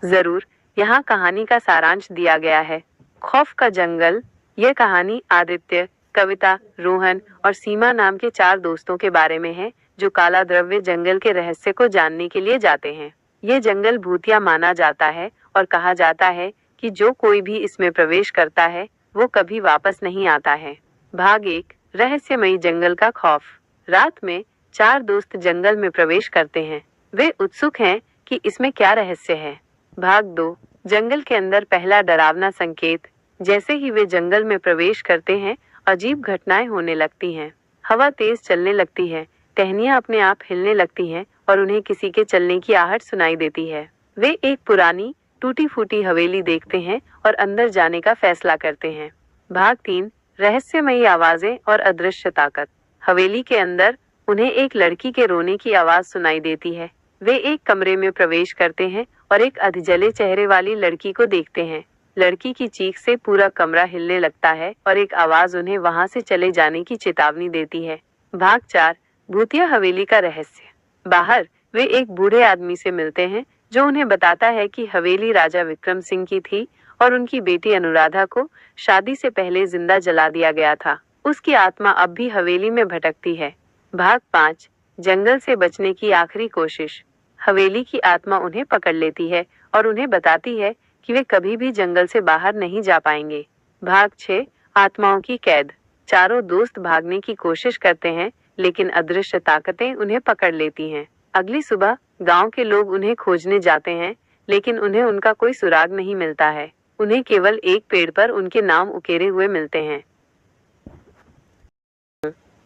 जरूर, यहाँ कहानी का सारांश दिया गया है। खौफ का जंगल। यह कहानी आदित्य, कविता, रोहन और सीमा नाम के 4 दोस्तों के बारे में है जो काला द्रव्य जंगल के रहस्य को जानने के लिए जाते हैं। ये जंगल भूतिया माना जाता है और कहा जाता है कि जो कोई भी इसमें प्रवेश करता है वो कभी वापस नहीं आता है। भाग 1, रहस्यमयी जंगल का खौफ। रात में 4 दोस्त जंगल में प्रवेश करते हैं। वे उत्सुक हैं कि इसमें क्या रहस्य है। भाग 2, जंगल के अंदर पहला डरावना संकेत। जैसे ही वे जंगल में प्रवेश करते हैं, अजीब घटनाएं होने लगती हैं। हवा तेज चलने लगती है, टहनियां अपने आप हिलने लगती हैं और उन्हें किसी के चलने की आहट सुनाई देती है। वे एक पुरानी टूटी फूटी हवेली देखते हैं और अंदर जाने का फैसला करते हैं। भाग 3, रहस्यमयी आवाजें और अदृश्य ताकत। हवेली के अंदर उन्हें एक लड़की के रोने की आवाज सुनाई देती है। वे एक कमरे में प्रवेश करते हैं और एक अधजले चेहरे वाली लड़की को देखते हैं। लड़की की चीख से पूरा कमरा हिलने लगता है और एक आवाज उन्हें वहां से चले जाने की चेतावनी देती है। भाग 4, भूतिया हवेली का रहस्य। बाहर वे एक बूढ़े आदमी से मिलते हैं जो उन्हें बताता है कि हवेली राजा विक्रम सिंह की थी और उनकी बेटी अनुराधा को शादी से पहले जिंदा जला दिया गया था। उसकी आत्मा अब भी हवेली में भटकती है। भाग 5, जंगल से बचने की आखिरी कोशिश। हवेली की आत्मा उन्हें पकड़ लेती है और उन्हें बताती है कि वे कभी भी जंगल से बाहर नहीं जा पाएंगे। भाग 6, आत्माओं की कैद। चारों दोस्त भागने की कोशिश करते हैं लेकिन अदृश्य ताकतें उन्हें पकड़ लेती हैं। अगली सुबह गांव के लोग उन्हें खोजने जाते हैं लेकिन उन्हें उनका कोई सुराग नहीं मिलता है। उन्हें केवल एक पेड़ पर उनके नाम उकेरे हुए मिलते हैं।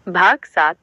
भाग 7,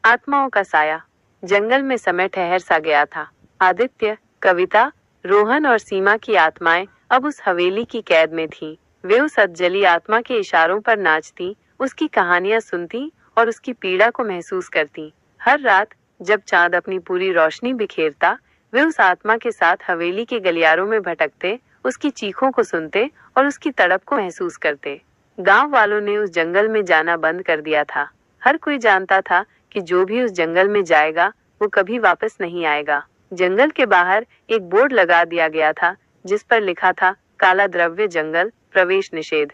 आत्माओं का साया। जंगल में समय ठहर सा गया था। आदित्य, कविता, रोहन और सीमा की आत्माएं अब उस हवेली की कैद में थीं। वे उस अधजली आत्मा के इशारों पर नाचती, उसकी कहानियां सुनती और उसकी पीड़ा को महसूस करती। हर रात जब चांद अपनी पूरी रोशनी बिखेरता, वे उस आत्मा के साथ हवेली के गलियारों में भटकते, उसकी चीखों को सुनते और उसकी तड़प को महसूस करते। गांव वालों ने उस जंगल में जाना बंद कर दिया था। हर कोई जानता था कि जो भी उस जंगल में जाएगा वो कभी वापस नहीं आएगा। जंगल के बाहर एक बोर्ड लगा दिया गया था जिस पर लिखा था, काला द्रव्य जंगल, प्रवेश निषेध।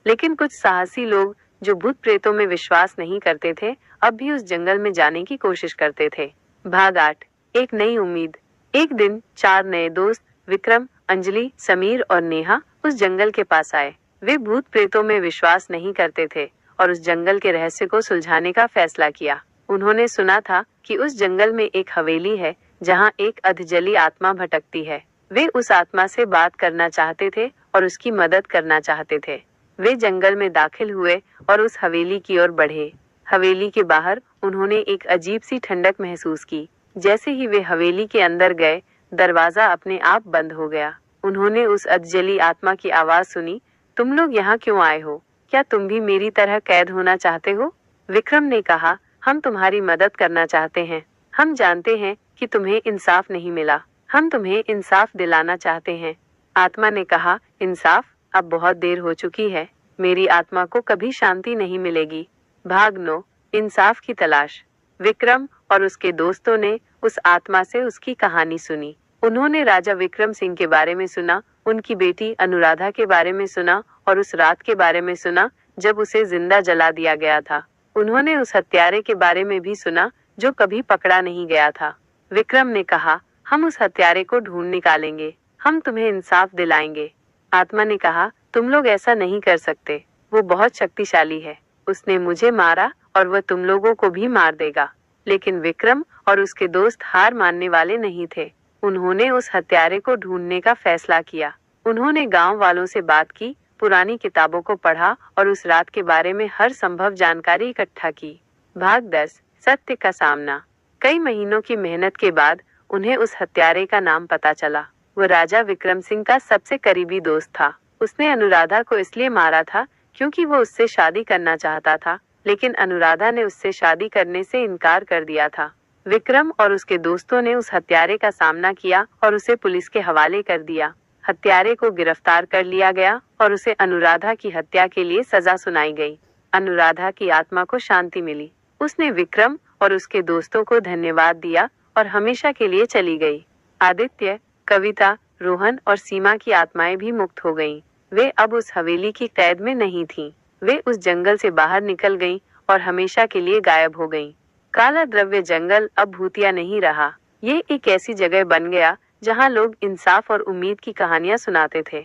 लेकिन कुछ साहसी लोग जो भूत प्रेतों में विश्वास नहीं करते थे, अब भी उस जंगल में जाने की कोशिश करते थे। भाग 8, एक नई उम्मीद। एक दिन 4 नए दोस्त विक्रम, अंजलि, समीर और नेहा उस जंगल के पास आए। वे भूत प्रेतों में विश्वास नहीं करते थे और उस जंगल के रहस्य को सुलझाने का फैसला किया। उन्होंने सुना था कि उस जंगल में एक हवेली है जहां एक अधजली आत्मा भटकती है। वे उस आत्मा से बात करना चाहते थे और उसकी मदद करना चाहते थे। वे जंगल में दाखिल हुए और उस हवेली की ओर बढ़े। हवेली के बाहर उन्होंने एक अजीब सी ठंडक महसूस की। जैसे ही वे हवेली के अंदर गए, दरवाजा अपने आप बंद हो गया। उन्होंने उस अधजली आत्मा की आवाज सुनी, तुम लोग यहाँ क्यों आए हो? क्या तुम भी मेरी तरह कैद होना चाहते हो? विक्रम ने कहा, हम तुम्हारी मदद करना चाहते हैं। हम जानते हैं कि तुम्हें इंसाफ नहीं मिला। हम तुम्हें इंसाफ दिलाना चाहते हैं। आत्मा ने कहा, इंसाफ? अब बहुत देर हो चुकी है। मेरी आत्मा को कभी शांति नहीं मिलेगी। भाग 9, इंसाफ की तलाश। विक्रम और उसके दोस्तों ने उस आत्मा से उसकी कहानी सुनी। उन्होंने राजा विक्रम सिंह के बारे में सुना, उनकी बेटी अनुराधा के बारे में सुना और उस रात के बारे में सुना जब उसे जिंदा जला दिया गया था। उन्होंने उस हत्यारे के बारे में भी सुना जो कभी पकड़ा नहीं गया था। विक्रम ने कहा, हम उस हत्यारे को ढूंढ निकालेंगे। हम तुम्हें इंसाफ दिलाएंगे। आत्मा ने कहा, तुम लोग ऐसा नहीं कर सकते। वो बहुत शक्तिशाली है। उसने मुझे मारा और वह तुम लोगों को भी मार देगा। लेकिन विक्रम और उसके दोस्त हार मानने वाले नहीं थे। उन्होंने उस हत्यारे को ढूंढने का फैसला किया। उन्होंने गांव वालों से बात की, पुरानी किताबों को पढ़ा और उस रात के बारे में हर संभव जानकारी इकट्ठा की। भाग 10, सत्य का सामना। कई महीनों की मेहनत के बाद उन्हें उस हत्यारे का नाम पता चला। वो राजा विक्रम सिंह का सबसे करीबी दोस्त था। उसने अनुराधा को इसलिए मारा था क्योंकि वो उससे शादी करना चाहता था, लेकिन अनुराधा ने उससे शादी करने से इनकार कर दिया था। विक्रम और उसके दोस्तों ने उस हत्यारे का सामना किया और उसे पुलिस के हवाले कर दिया। हत्यारे को गिरफ्तार कर लिया गया और उसे अनुराधा की हत्या के लिए सजा सुनाई गई। अनुराधा की आत्मा को शांति मिली। उसने विक्रम और उसके दोस्तों को धन्यवाद दिया और हमेशा के लिए चली गई। आदित्य, कविता, रोहन और सीमा की आत्माएं भी मुक्त हो गईं। वे अब उस हवेली की कैद में नहीं थीं। वे उस जंगल से बाहर निकल गईं और हमेशा के लिए गायब हो गईं। काला द्रव्य जंगल अब भूतिया नहीं रहा। ये एक ऐसी जगह बन गया जहां लोग इंसाफ और उम्मीद की कहानियां सुनाते थे।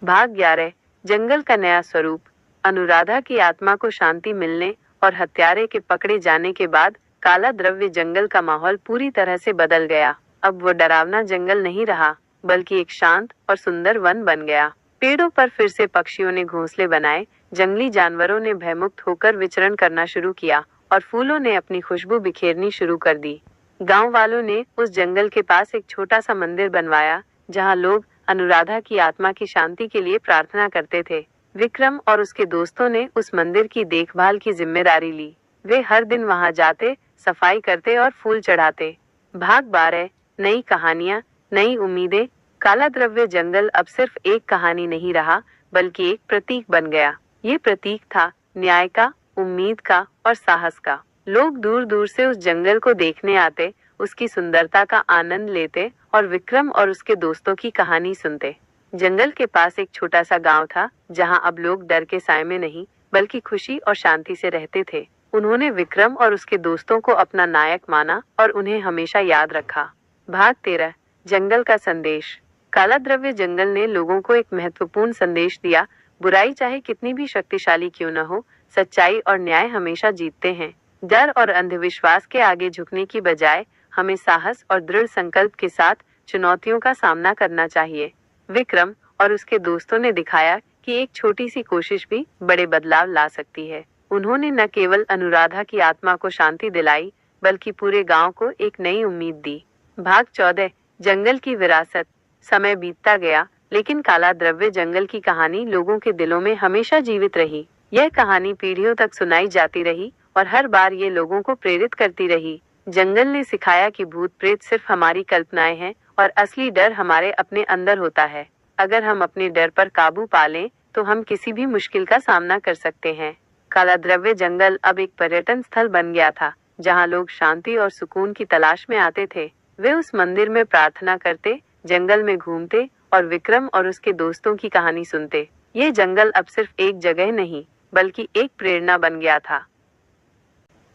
भाग 11। जंगल का नया स्वरूप। अनुराधा की आत्मा को शांति मिलने और हत्यारे के पकड़े जाने के बाद काला द्रव्य जंगल का माहौल पूरी तरह से बदल गया। अब वो डरावना जंगल नहीं रहा, बल्कि एक शांत और सुंदर वन बन गया। पेड़ों पर फिर से पक्षियों ने घोंसले बनाए, जंगली जानवरों ने भयमुक्त होकर विचरण करना शुरू किया और फूलों ने अपनी खुशबू बिखेरनी शुरू कर दी। गांव वालों ने उस जंगल के पास एक छोटा सा मंदिर बनवाया, जहां लोग अनुराधा की आत्मा की शांति के लिए प्रार्थना करते थे। विक्रम और उसके दोस्तों ने उस मंदिर की देखभाल की जिम्मेदारी ली। वे हर दिन वहां जाते, सफाई करते और फूल चढ़ाते। भाग 12। नई कहानियां, नई उम्मीदें। काला द्रव्य जंगल अब सिर्फ एक कहानी नहीं रहा, बल्कि एक प्रतीक बन गया। ये प्रतीक था न्याय का, उम्मीद का और साहस का। लोग दूर दूर से उस जंगल को देखने आते, उसकी सुंदरता का आनंद लेते और विक्रम और उसके दोस्तों की कहानी सुनते। जंगल के पास एक छोटा सा गांव था, जहां अब लोग डर के साए में नहीं, बल्कि खुशी और शांति से रहते थे। उन्होंने विक्रम और उसके दोस्तों को अपना नायक माना और उन्हें हमेशा याद रखा। भाग 13। जंगल का संदेश। काला द्रव्य जंगल ने लोगों को एक महत्वपूर्ण संदेश दिया। बुराई चाहे कितनी भी शक्तिशाली क्यों न हो, सच्चाई और न्याय हमेशा जीतते हैं। डर और अंधविश्वास के आगे झुकने की बजाय हमें साहस और दृढ़ संकल्प के साथ चुनौतियों का सामना करना चाहिए। विक्रम और उसके दोस्तों ने दिखाया कि एक छोटी सी कोशिश भी बड़े बदलाव ला सकती है। उन्होंने न केवल अनुराधा की आत्मा को शांति दिलाई, बल्कि पूरे गांव को एक नई उम्मीद दी। भाग 14। जंगल की विरासत। समय बीतता गया, लेकिन काला द्रव्य जंगल की कहानी लोगों के दिलों में हमेशा जीवित रही। यह कहानी पीढ़ियों तक सुनाई जाती रही और हर बार ये लोगों को प्रेरित करती रही। जंगल ने सिखाया कि भूत प्रेत सिर्फ हमारी कल्पनाएं हैं और असली डर हमारे अपने अंदर होता है। अगर हम अपने डर पर काबू पा लें, तो हम किसी भी मुश्किल का सामना कर सकते हैं। काला द्रव्य जंगल अब एक पर्यटन स्थल बन गया था, जहां लोग शांति और सुकून की तलाश में आते थे। वे उस मंदिर में प्रार्थना करते, जंगल में घूमते और विक्रम और उसके दोस्तों की कहानी सुनते। ये जंगल अब सिर्फ एक जगह नहीं, बल्कि एक प्रेरणा बन गया था।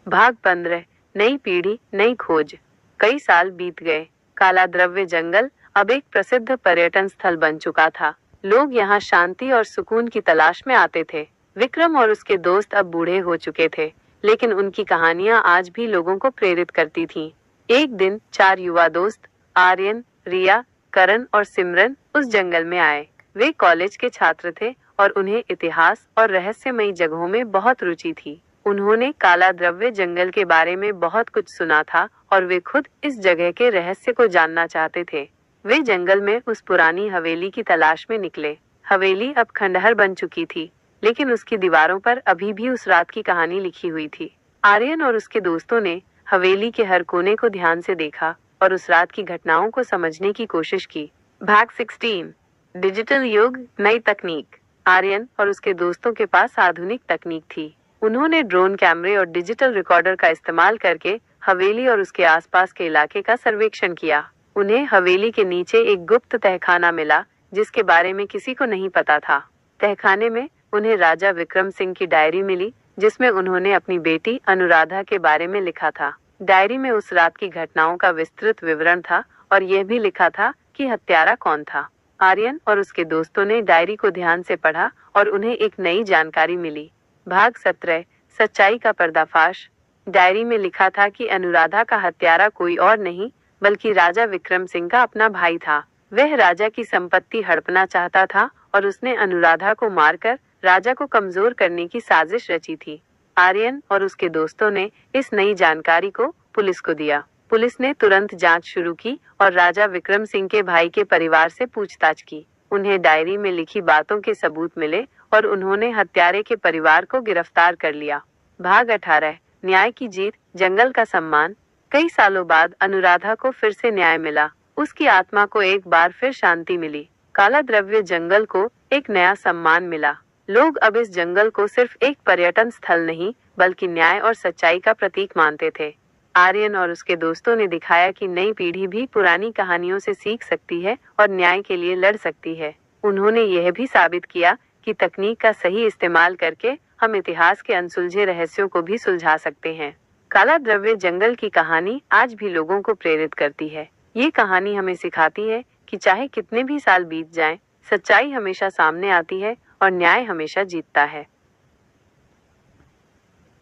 भाग 15। नई पीढ़ी, नई खोज। कई साल बीत गए। काला द्रव्य जंगल अब एक प्रसिद्ध पर्यटन स्थल बन चुका था। लोग यहाँ शांति और सुकून की तलाश में आते थे। विक्रम और उसके दोस्त अब बूढ़े हो चुके थे, लेकिन उनकी कहानियां आज भी लोगों को प्रेरित करती थीं। एक दिन 4 युवा दोस्त आर्यन, रिया, करण और सिमरन उस जंगल में आए। वे कॉलेज के छात्र थे और उन्हें इतिहास और रहस्यमयी जगहों में बहुत रुचि थी। उन्होंने काला द्रव्य जंगल के बारे में बहुत कुछ सुना था और वे खुद इस जगह के रहस्य को जानना चाहते थे। वे जंगल में उस पुरानी हवेली की तलाश में निकले। हवेली अब खंडहर बन चुकी थी, लेकिन उसकी दीवारों पर अभी भी उस रात की कहानी लिखी हुई थी। आर्यन और उसके दोस्तों ने हवेली के हर कोने को ध्यान से देखा और उस रात की घटनाओं को समझने की कोशिश की। भाग 16। डिजिटल युग, नई तकनीक। आर्यन और उसके दोस्तों के पास आधुनिक तकनीक थी। उन्होंने ड्रोन कैमरे और डिजिटल रिकॉर्डर का इस्तेमाल करके हवेली और उसके आसपास के इलाके का सर्वेक्षण किया। उन्हें हवेली के नीचे एक गुप्त तहखाना मिला, जिसके बारे में किसी को नहीं पता था। तहखाने में उन्हें राजा विक्रम सिंह की डायरी मिली, जिसमें उन्होंने अपनी बेटी अनुराधा के बारे में लिखा था। डायरी में उस रात की घटनाओं का विस्तृत विवरण था और यह भी लिखा था कि हत्यारा कौन था। आर्यन और उसके दोस्तों ने डायरी को ध्यान से पढ़ा और उन्हें एक नई जानकारी मिली। भाग 17। सच्चाई का पर्दाफाश। डायरी में लिखा था कि अनुराधा का हत्यारा कोई और नहीं, बल्कि राजा विक्रम सिंह का अपना भाई था। वह राजा की संपत्ति हड़पना चाहता था और उसने अनुराधा को मारकर राजा को कमजोर करने की साजिश रची थी। आर्यन और उसके दोस्तों ने इस नई जानकारी को पुलिस को दिया। पुलिस ने तुरंत जांच शुरू की और राजा विक्रम सिंह के भाई के परिवार से पूछताछ की। उन्हें डायरी में लिखी बातों के सबूत मिले और उन्होंने हत्यारे के परिवार को गिरफ्तार कर लिया। भाग 18। न्याय की जीत, जंगल का सम्मान। कई सालों बाद अनुराधा को फिर से न्याय मिला। उसकी आत्मा को एक बार फिर शांति मिली। काला द्रव्य जंगल को एक नया सम्मान मिला। लोग अब इस जंगल को सिर्फ एक पर्यटन स्थल नहीं, बल्कि न्याय और सच्चाई का प्रतीक मानते थे। आर्यन और उसके दोस्तों ने दिखाया कि नई पीढ़ी भी पुरानी कहानियों से सीख सकती है और न्याय के लिए लड़ सकती है। उन्होंने यह भी साबित किया कि तकनीक का सही इस्तेमाल करके हम इतिहास के अनसुलझे रहस्यों को भी सुलझा सकते हैं। काला द्रव्य जंगल की कहानी आज भी लोगों को प्रेरित करती है। ये कहानी हमें सिखाती है कि चाहे कितने भी साल बीत जाएं, सच्चाई हमेशा सामने आती है और न्याय हमेशा जीतता है।